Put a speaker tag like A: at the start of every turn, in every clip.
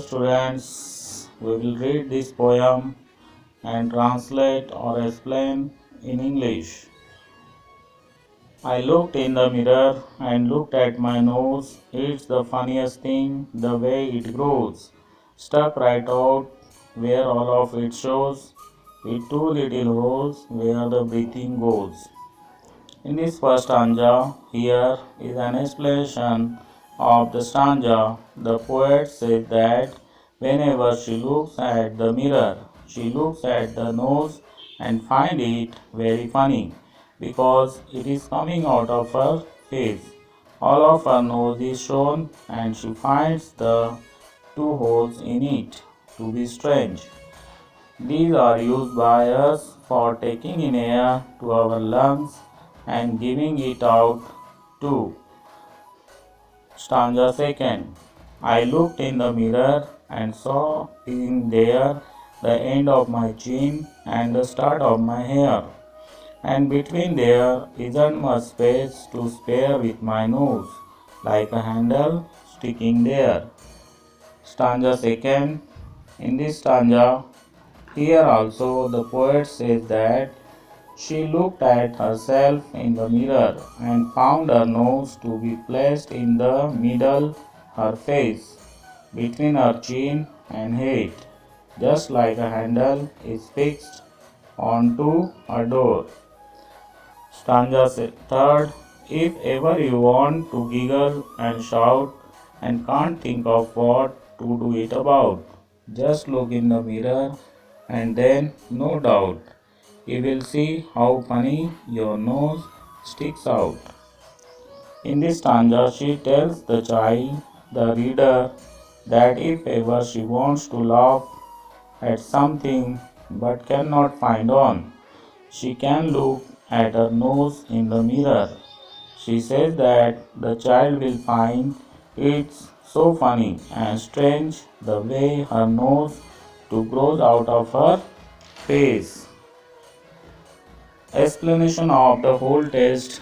A: students, we will read this poem and translate or explain in English. I looked in the mirror and looked at my nose. It's the funniest thing, the way it grows. Stuck right out where all of it shows, with two little holes where the breathing goes. In this first stanza, here is an explanation of the stanza. The poet says that whenever she looks at the mirror, she looks at the nose and finds it very funny because it is coming out of her face. All of her nose is shown and she finds the two holes in it to be strange. These are used by us for taking in air to our lungs and giving it out too. Stanza second. I looked in the mirror and saw in there the end of my chin and the start of my hair. And between there isn't much space to spare with my nose, like a handle sticking there. Stanza second. In this stanza, here also the poet says that she looked at herself in the mirror and found her nose to be placed in the middle, her face, between her chin and head, just like a handle is fixed onto a door. Stanza third. If ever you want to giggle and shout and can't think of what to do it about, just look in the mirror and then, no doubt, you will see how funny your nose sticks out. In this stanza, she tells the child, the reader, that if ever she wants to laugh at something but cannot find on, she can look at her nose in the mirror. She says that the child will find it's so funny and strange the way her nose to grows out of her face. Explanation of the whole text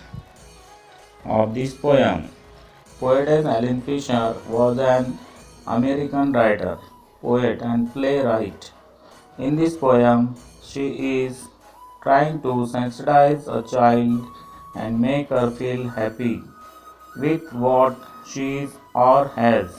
A: of this poem. Poetess Ellen Fisher was an American writer, poet, and playwright. In this poem, she is trying to sensitize a child and make her feel happy with what she is or has.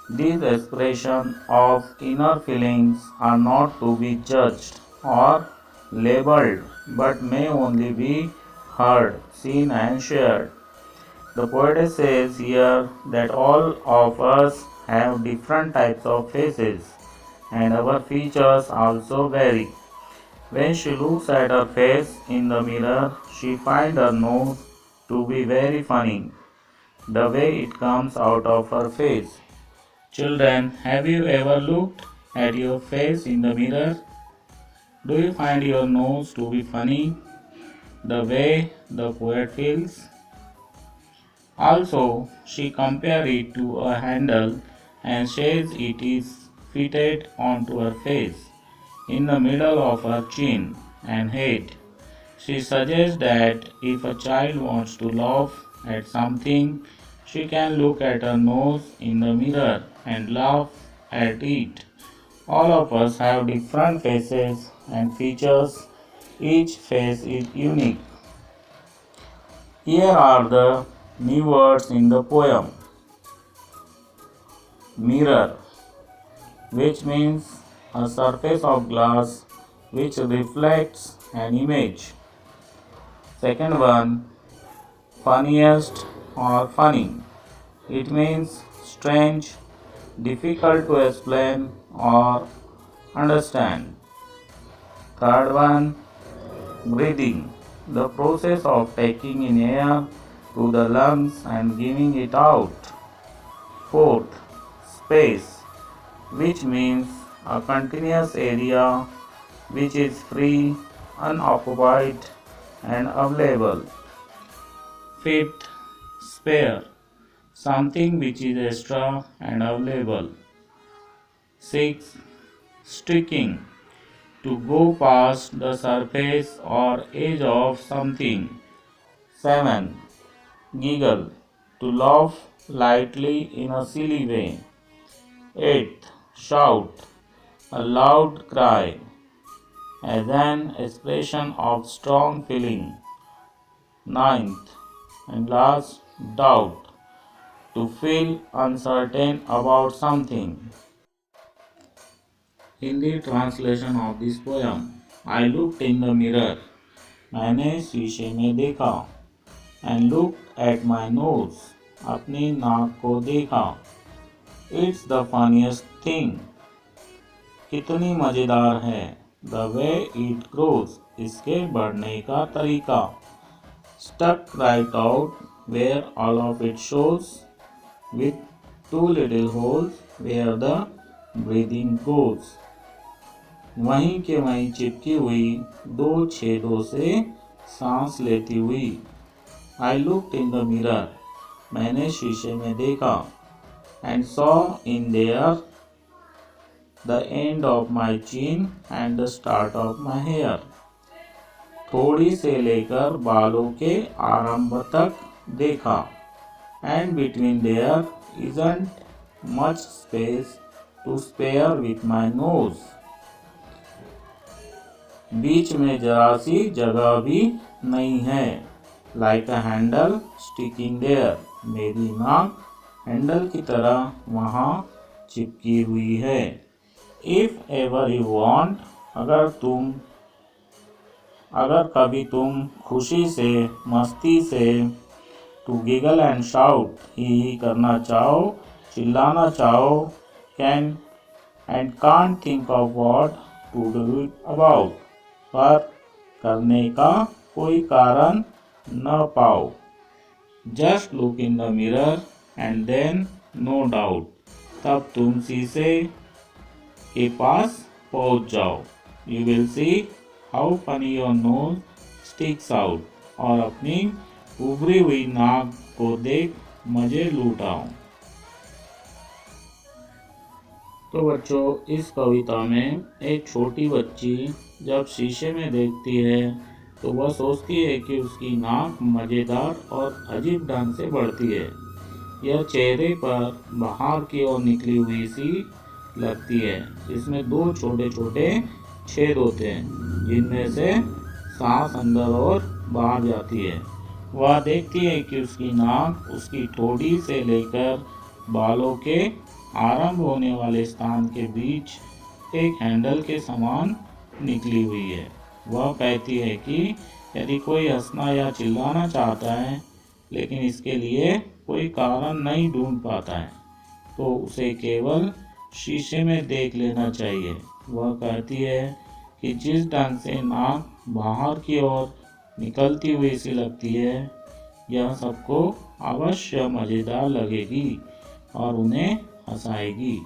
A: These expressions of inner feelings are not to be judged or labeled but may only be heard, seen, and shared. The poetess says here that all of us have different types of faces and our features also vary. When she looks at her face in the mirror, she finds her nose to be very funny, the way it comes out of her face. Children, have you ever looked at your face in the mirror? Do you find your nose to be funny, the way the poet feels? Also, she compares it to a handle and says it is fitted onto her face, in the middle of her chin and head. She suggests that if a child wants to laugh at something, she can look at her nose in the mirror and laugh at it. All of us have different faces and features. Each face is unique. Here are the new words in the poem. Mirror, which means a surface of glass which reflects an image. Second one, funniest or funny. It means strange, difficult to explain or understand. Third one, breathing, the process of taking in air to the lungs and giving it out. Fourth, space, which means a continuous area which is free, unoccupied, and available. Fifth, spare, something which is extra and available. Sixth, sticking, to go past the surface or edge of something. 7. Giggle, to laugh lightly in a silly way. 8th, shout, a loud cry, as an expression of strong feeling. 9th and last, doubt, to feel uncertain about something. Hindi translation of this poem. I looked in the mirror. मैंने शीशे में देखा. And looked at my nose. अपनी नाक को देखा. It's the funniest thing. कितनी मजेदार है. The way it grows. इसके बढ़ने का तरीका. Stuck right out where all of it shows, with two little holes where the breathing goes. वहीं के वहीं चिपकी हुई 2 छेदों से सांस लेती हुई. I looked in the mirror. मैंने शीशे में देखा. And saw in there the end of my chin and the start of my hair. थोड़ी से लेकर बालों के आरंभ तक देखा. And between there isn't much space to spare with my nose. बीच में जरा सी जगह भी नहीं है. Like a handle sticking there. मेरी नाक हैंडल की तरह वहाँ चिपकी हुई है. If ever you want, अगर कभी तुम खुशी से, मस्ती से, to giggle and shout, ही करना चाहो, चिल्लाना चाहो, and can't think of what to do it about, पर करने का कोई कारण न पाओ. Just look in the mirror and then no doubt, तब तुम शीशे के पास पहुंच जाओ. You will see how funny your nose sticks out, और अपनी उभरी हुई नाक को देख मजे लूटाओ. तो बच्चों, इस कविता में एक छोटी बच्ची जब शीशे में देखती है तो वह सोचती है कि उसकी नाक मज़ेदार और अजीब ढंग से बढ़ती है. यह चेहरे पर बाहर की ओर निकली हुई सी लगती है. इसमें 2 छोटे छोटे छेद होते हैं जिनमें से सांस अंदर और बाहर जाती है. वह देखती है कि उसकी नाक उसकी ठोड़ी से लेकर बालों के आरंभ होने वाले स्थान के बीच एक हैंडल के समान निकली हुई है. वह कहती है कि यदि कोई हंसना या चिल्लाना चाहता है लेकिन इसके लिए कोई कारण नहीं ढूंढ पाता है तो उसे केवल शीशे में देख लेना चाहिए. वह कहती है कि जिस ढंग से नाक बाहर की ओर निकलती हुई सी लगती है यह सबको अवश्य मज़ेदार लगेगी और उन्हें हंसाएगी.